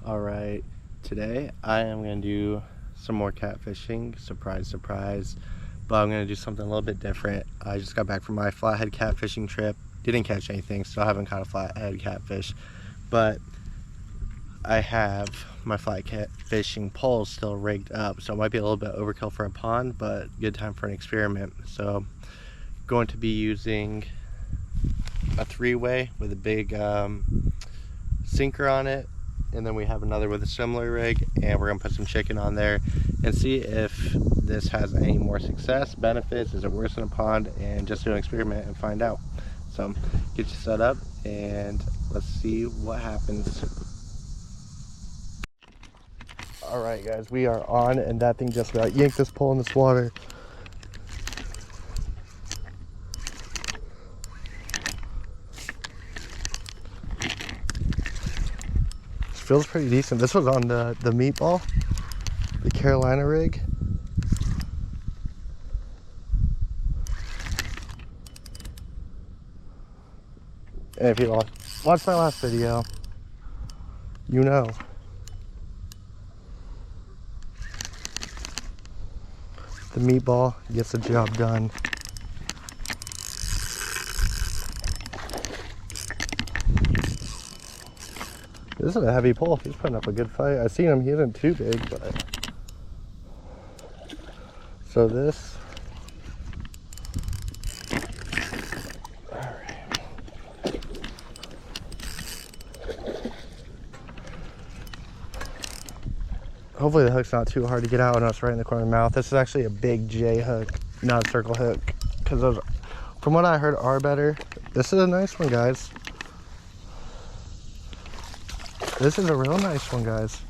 Alright, today I am going to do some more catfishing, surprise surprise, but I'm going to do something a little bit different. I just got back from my flathead catfishing trip, didn't catch anything, still haven't caught a flathead catfish, but I have my flathead fishing pole still rigged up, so it might be a little bit overkill for a pond, but good time for an experiment. So going to be using a 3-way with a big sinker on it, and then we have another with a similar rig, and we're gonna put some chicken on there and see if this has any more success, benefits, is it worse than a pond, and just do an experiment and find out. So get you set up and let's see what happens. All right guys, we are on, and that thing just about yanked this pole in this water. Feels pretty decent. This was on the meatball, the Carolina rig. And if you watched my last video, you know. The meatball gets the job done. This is a heavy pole. He's putting up a good fight. I've seen him. He isn't too big, but... So this... Alright. Hopefully the hook's not too hard to get out. I know it's right in the corner of the mouth. This is actually a big J hook, not a circle hook. Because those, from what I heard, are better. This is a nice one, guys. This is a real nice one, guys.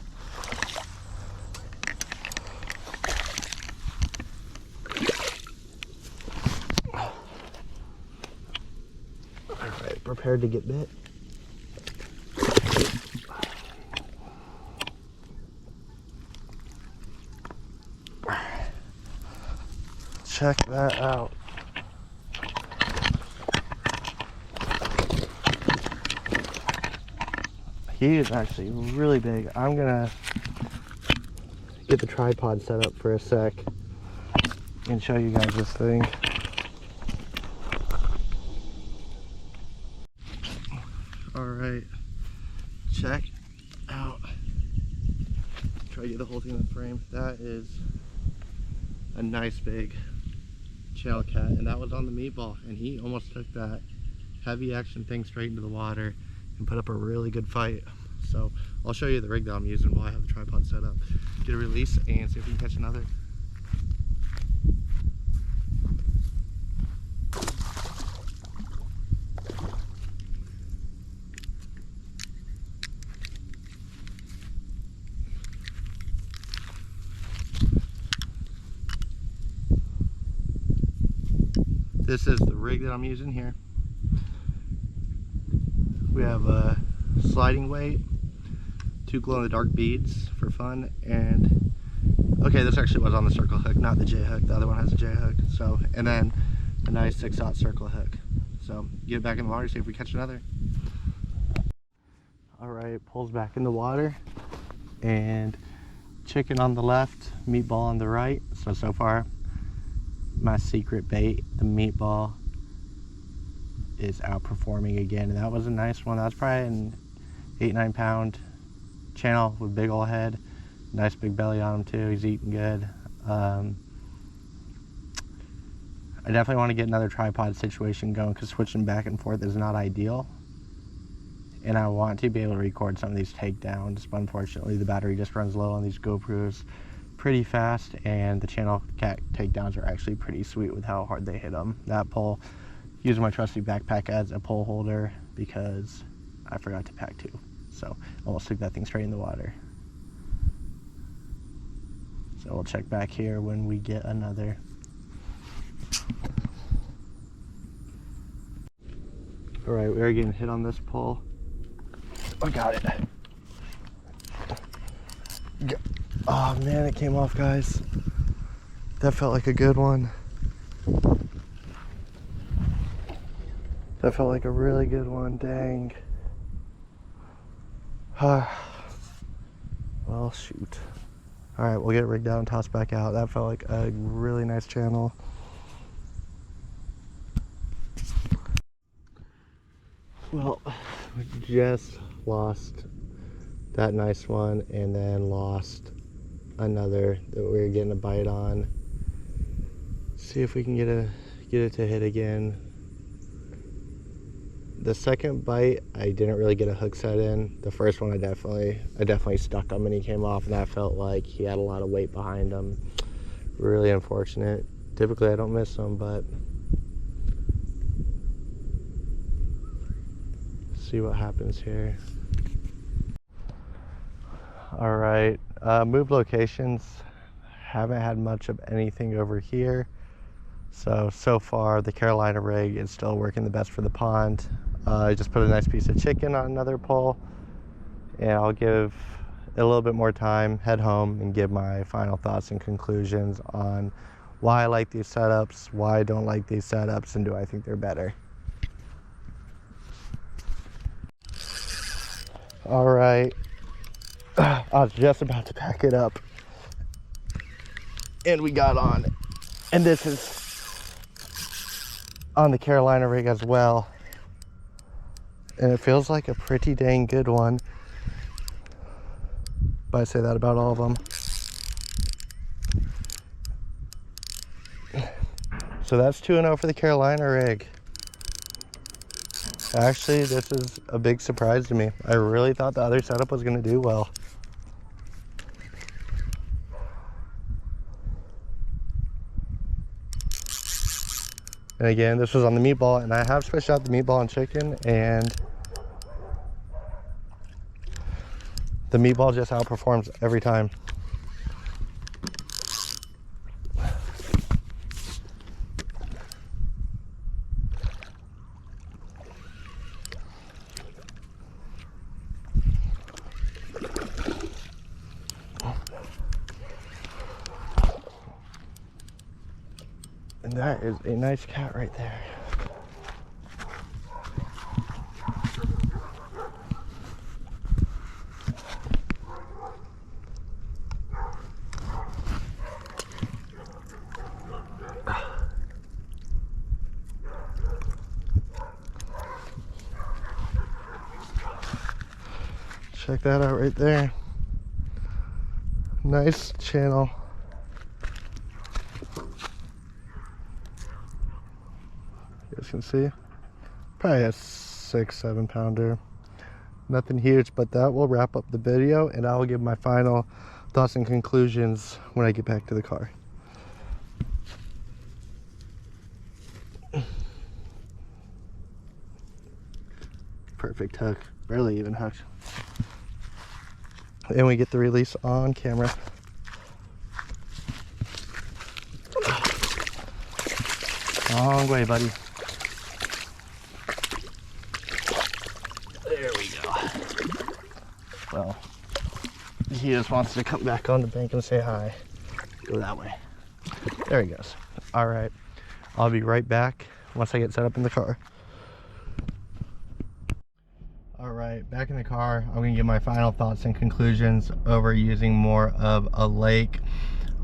Alright, prepared to get bit. Check that out. He is actually really big. I'm gonna get the tripod set up for a sec and show you guys this thing. Alright, check out. Try to get the whole thing in the frame. That is a nice big channel cat, and that was on the meatball, and he almost took that heavy action thing straight into the water and put up a really good fight. So I'll show you the rig that I'm using while I have the tripod set up. Get a release and see if we can catch another. This is the rig that I'm using here. We have a sliding weight, 2 glow-in-the-dark beads for fun, and okay, this actually was on the circle hook, not the J hook. The other one has a J hook. So, and then a nice 6/0 circle hook. So get it back in the water, see if we catch another. All right, pulls back in the water, and chicken on the left, meatball on the right. So far, my secret bait, the meatball, is outperforming again, and that was a nice one. That was probably an 8-9 pound channel with big old head, nice big belly on him too. He's eating good. I definitely want to get another tripod situation going, because switching back and forth is not ideal, and I want to be able to record some of these takedowns, but unfortunately the battery just runs low on these GoPros pretty fast, and the channel cat takedowns are actually pretty sweet with how hard they hit them. That pole, using my trusty backpack as a pole holder because I forgot to pack 2, so almost took that thing straight in the water. So we'll check back here when we get another. All right, we are getting hit on this pole. I got it. Oh man, it came off, guys. That felt like a good one. That felt like a really good one, dang. Well, shoot. All right, we'll get it rigged out and tossed back out. That felt like a really nice channel. Well, we just lost that nice one and then lost another that we were getting a bite on. See if we can get it to hit again. The second bite, I didn't really get a hook set in. The first one, I definitely stuck him and he came off, and that felt like he had a lot of weight behind him. Really unfortunate. Typically, I don't miss them, but see what happens here. All right, moved locations. Haven't had much of anything over here. So far the Carolina rig is still working the best for the pond. I just put a nice piece of chicken on another pole, and I'll give it a little bit more time, head home, and give my final thoughts and conclusions on why I like these setups, why I don't like these setups, and do I think they're better. All right, I was just about to pack it up, and we got on, and this is on the Carolina rig as well, and it feels like a pretty dang good one, but I say that about all of them. So that's 2-0 for the Carolina rig. Actually, this is a big surprise to me. I really thought the other setup was going to do well. And again, this was on the meatball, and I have switched out the meatball and chicken, and the meatball just outperforms every time. And that is a nice cat right there. Check that out right there. Nice channel. You guys can see, probably a 6-7 pounder. Nothing huge, but that will wrap up the video, and I will give my final thoughts and conclusions when I get back to the car. Perfect hook, barely even hooked. And we get the release on camera. Long way, buddy. There we go. Well, he just wants to come back on the bank and say hi. Go that way. There he goes. All right, I'll be right back once I get set up in the car. All right, back in the car. I'm gonna give my final thoughts and conclusions over using more of a lake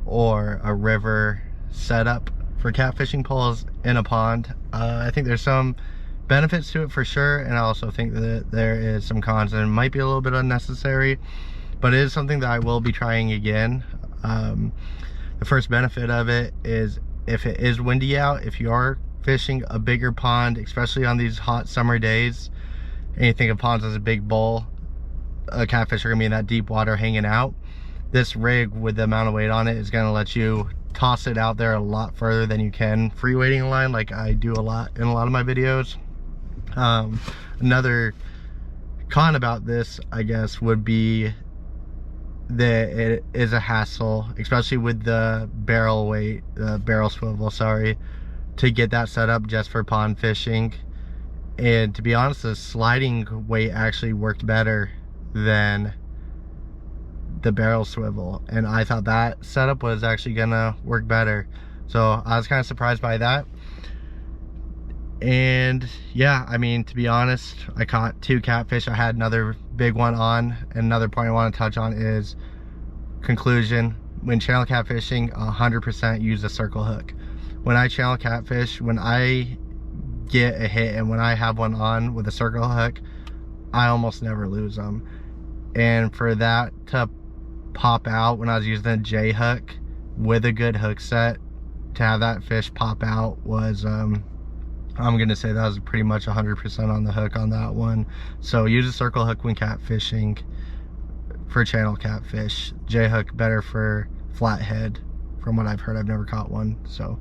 or a river setup for catfishing poles in a pond. I think there's some benefits to it for sure, and I also think that there is some cons, and it might be a little bit unnecessary, but it is something that I will be trying again. The first benefit of it is if it is windy out, if you are fishing a bigger pond, especially on these hot summer days, and you think of ponds as a big bowl, a catfish are gonna be in that deep water hanging out. This rig with the amount of weight on it is gonna let you toss it out there a lot further than you can free weighting a line, like I do a lot in a lot of my videos. Another con about this, I guess, would be that it is a hassle, especially with the barrel weight, the barrel swivel, sorry, to get that set up just for pond fishing. And to be honest, the sliding weight actually worked better than the barrel swivel, and I thought that setup was actually gonna work better, so I was kind of surprised by that. And yeah, I mean, to be honest, I caught 2 catfish. I had another big one on, and another point I want to touch on is conclusion, when channel catfishing, 100% use a circle hook. When I channel catfish, when I get a hit and when I have one on with a circle hook, I almost never lose them. And for that to pop out when I was using a J hook with a good hook set, to have that fish pop out was, I'm gonna say that was pretty much 100% on the hook on that one. So use a circle hook when catfishing for channel catfish. J hook better for flathead, from what I've heard. I've never caught one. So,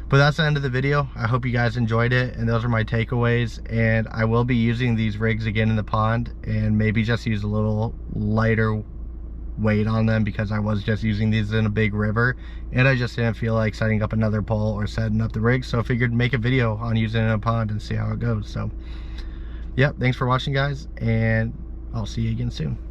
but that's the end of the video. I hope you guys enjoyed it, and those are my takeaways. And I will be using these rigs again in the pond, and maybe just use a little lighter weight on them, because I was just using these in a big river and I just didn't feel like setting up another pole or setting up the rig. So I figured make a video on using it in a pond and see how it goes. So yep, thanks for watching, guys, and I'll see you again soon.